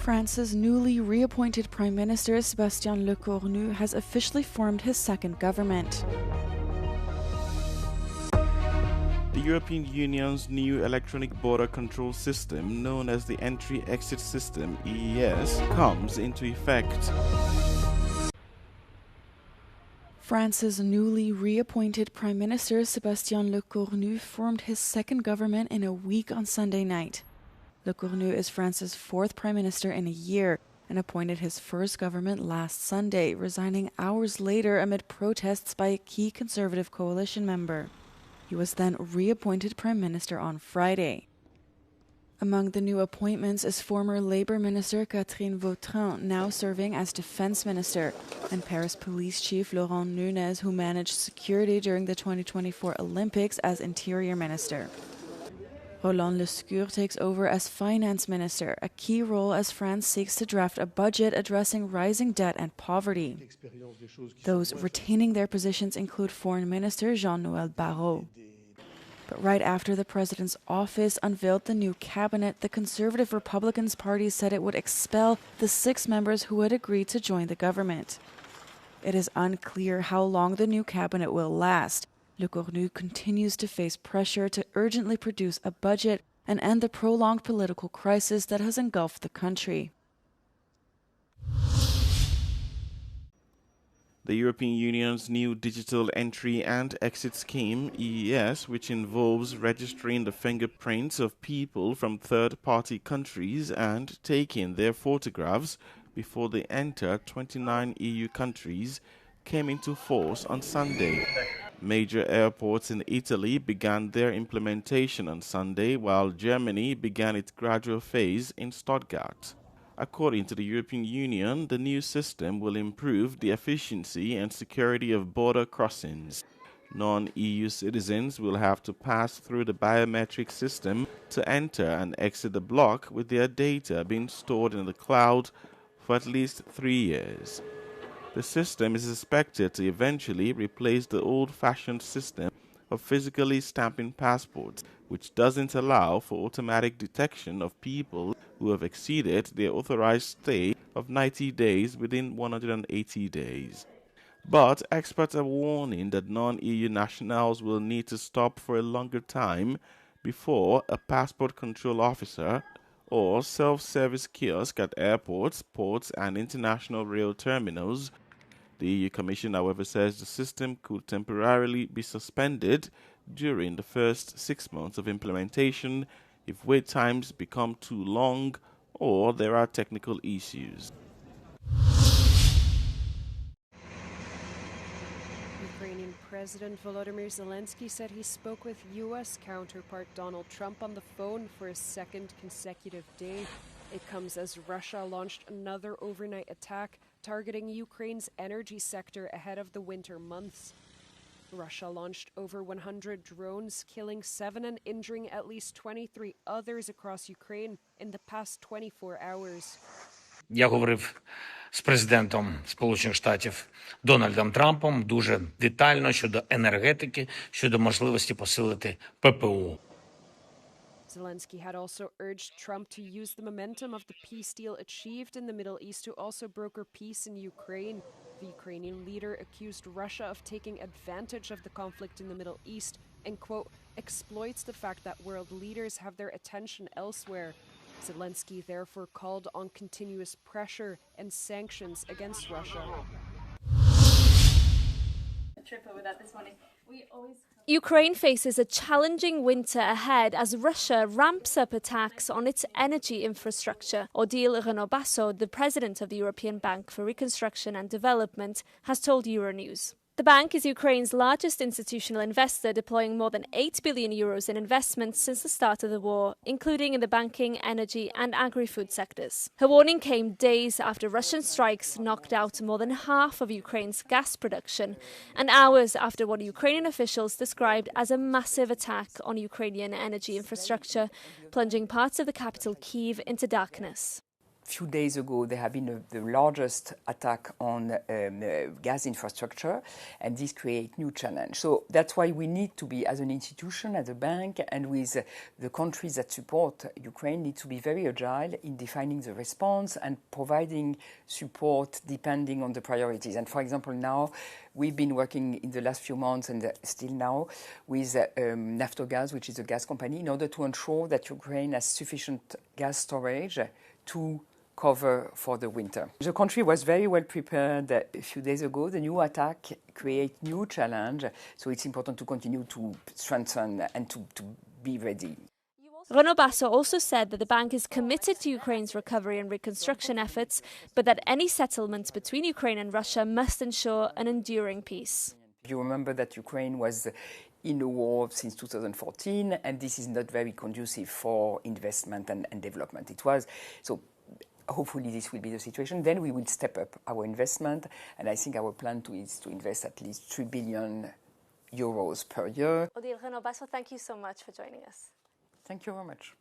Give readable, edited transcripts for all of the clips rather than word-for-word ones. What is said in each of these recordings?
France's newly reappointed Prime Minister Sébastien Lecornu has officially formed his second government. The European Union's new electronic border control system, known as the Entry-Exit System (EES), comes into effect. France's newly reappointed Prime Minister Sébastien Lecornu formed his second government in a week on Sunday night. Lecornu is France's fourth Prime Minister in a year and appointed his first government last Sunday, resigning hours later amid protests by a key Conservative coalition member. He was then reappointed Prime Minister on Friday. Among the new appointments is former Labour Minister Catherine Vautrin, now serving as Defence Minister, and Paris Police Chief Laurent Nunez, who managed security during the 2024 Olympics, as Interior Minister. Roland Lescure takes over as Finance Minister, a key role as France seeks to draft a budget addressing rising debt and poverty. Those retaining their positions include Foreign Minister Jean-Noël Barrot. But right after the president's office unveiled the new cabinet, the Conservative Republicans Party said it would expel the 6 members who had agreed to join the government. It is unclear how long the new cabinet will last. Lecornu continues to face pressure to urgently produce a budget and end the prolonged political crisis that has engulfed the country. The European Union's new Digital Entry and Exit Scheme, EES, which involves registering the fingerprints of people from third-party countries and taking their photographs before they enter 29 EU countries, came into force on Sunday. Major airports in Italy began their implementation on Sunday, while Germany began its gradual phase in Stuttgart. According to the European Union, the new system will improve the efficiency and security of border crossings. Non-EU citizens will have to pass through the biometric system to enter and exit the bloc, with their data being stored in the cloud for at least 3 years. The system is expected to eventually replace the old-fashioned system of physically stamping passports, which doesn't allow for automatic detection of people who have exceeded their authorized stay of 90 days within 180 days. But experts are warning that non-EU nationals will need to stop for a longer time before a passport control officer or self-service kiosk at airports, ports, and international rail terminals. The EU Commission, however, says the system could temporarily be suspended during the first 6 months of implementation if wait times become too long or there are technical issues. Ukrainian President Volodymyr Zelensky said he spoke with U.S. counterpart Donald Trump on the phone for a second consecutive day. It comes as Russia launched another overnight attack targeting Ukraine's energy sector ahead of the winter months. Russia launched over 100 drones, killing 7 and injuring at least 23 others across Ukraine in the past 24 hours. Я говорив з президентом Сполучених Штатів Дональдом Трампом дуже детально щодо енергетики, щодо можливості посилити ППО. Zelensky had also urged Trump to use the momentum of the peace deal achieved in the Middle East to also broker peace in Ukraine. The Ukrainian leader accused Russia of taking advantage of the conflict in the Middle East and, quote, exploits the fact that world leaders have their attention elsewhere. Zelensky therefore called on continuous pressure and sanctions against Russia. Ukraine faces a challenging winter ahead as Russia ramps up attacks on its energy infrastructure. Odile Renovation, the president of the European Bank for Reconstruction and Development, has told Euronews. The bank is Ukraine's largest institutional investor, deploying more than 8 billion euros in investments since the start of the war, including in the banking, energy and agri-food sectors. Her warning came days after Russian strikes knocked out more than half of Ukraine's gas production, and hours after what Ukrainian officials described as a massive attack on Ukrainian energy infrastructure, plunging parts of the capital Kyiv into darkness. few days ago, there have been the largest attack on gas infrastructure, and this creates new challenge. So that's why we need to be, as an institution, as a bank, and with the countries that support Ukraine, need to be very agile in defining the response and providing support depending on the priorities. And for example, now we've been working in the last few months and still now with Naftogaz, which is a gas company, in order to ensure that Ukraine has sufficient gas storage to cover for the winter. The country was very well prepared a few days ago. The new attack creates new challenge, so it's important to continue to strengthen and to be ready. Renaud Basso also said that the bank is committed to Ukraine's recovery and reconstruction efforts, but that any settlements between Ukraine and Russia must ensure an enduring peace. You remember that Ukraine was in a war since 2014, and this is not very conducive for investment and development. It was so. Hopefully this will be the situation. Then we will step up our investment, and I think our plan is to invest at least 3 billion euros per year. Odile, Renaud Basso, thank you so much for joining us. Thank you very much.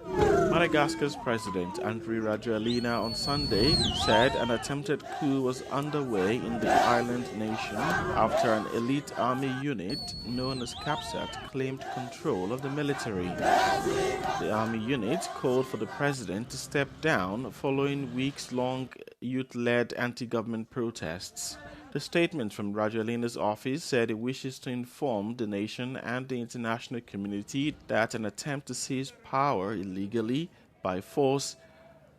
Madagascar's President Andry Rajoelina on Sunday said an attempted coup was underway in the island nation after an elite army unit known as CAPSAT claimed control of the military. The army unit called for the president to step down following weeks-long youth-led anti-government protests. The statement from Rajoelina's office said it wishes to inform the nation and the international community that an attempt to seize power illegally by force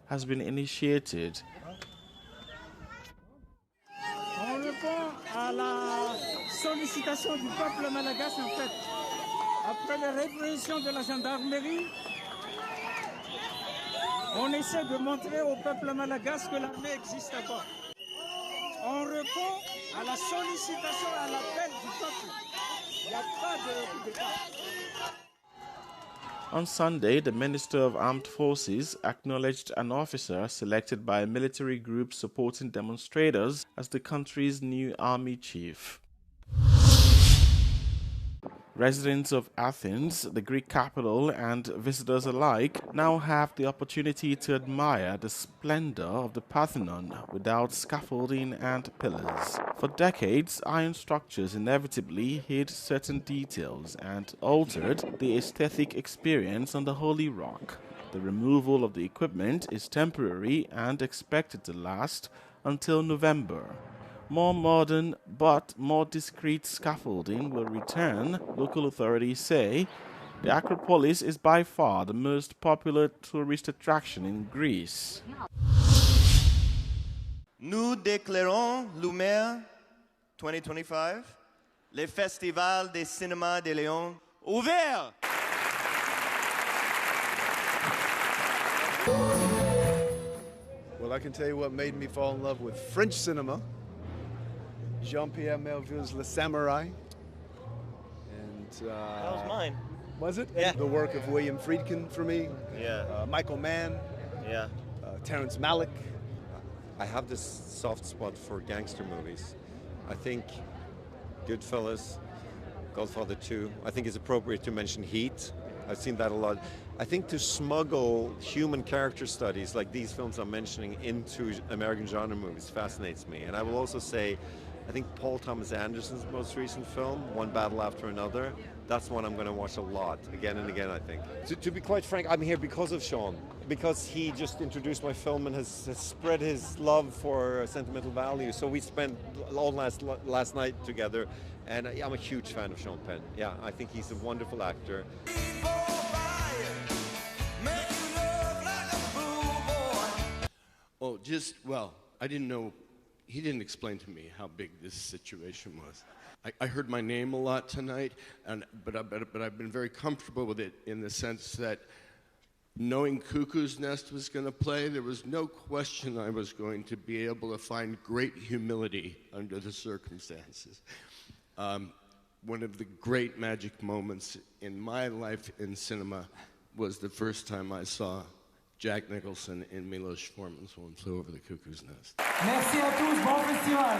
has been initiated. On répond à la sollicitation du peuple malagasy en fait. Après la répression de la gendarmerie, on essaie de montrer au peuple malagasy que l'armée existe encore. On répond à la sollicitation, à l'appel du peuple. Il n'y a pas de coup d'État. On Sunday, the Minister of Armed Forces acknowledged an officer selected by a military group supporting demonstrators as the country's new army chief. Residents of Athens, the Greek capital, and visitors alike now have the opportunity to admire the splendor of the Parthenon without scaffolding and pillars. For decades, iron structures inevitably hid certain details and altered the aesthetic experience on the Holy Rock. The removal of the equipment is temporary and expected to last until November. More modern but more discreet scaffolding will return, local authorities say. The Acropolis is by far the most popular tourist attraction in Greece. Nous déclarons l'ouvert 2025, le Festival des Cinémas de Lyon ouvert. Well, I can tell you what made me fall in love with French cinema. Jean-Pierre Melville's Le Samurai. And That was mine. Was it? Yeah. The work of William Friedkin for me. Yeah. Michael Mann. Yeah. Terrence Malick. I have this soft spot for gangster movies. I think Goodfellas, Godfather 2. I think it's appropriate to mention Heat. I've seen that a lot. I think to smuggle human character studies like these films I'm mentioning into American genre movies fascinates me. And I will also say, I think Paul Thomas Anderson's most recent film, One Battle After Another, that's one I'm going to watch a lot, again and again, I think. To be quite frank, I'm here because of Sean, because he just introduced my film and has spread his love for sentimental value. So we spent all last night together, and I'm a huge fan of Sean Penn. Yeah, I think he's a wonderful actor. Oh, I didn't know. He didn't explain to me how big this situation was. I heard my name a lot tonight, but I've been very comfortable with it in the sense that knowing Cuckoo's Nest was going to play, there was no question I was going to be able to find great humility under the circumstances. One of the great magic moments in my life in cinema was the first time I saw Jack Nicholson in Milos Forman's One Flew Over the Cuckoo's Nest. Merci à tous, bon festival.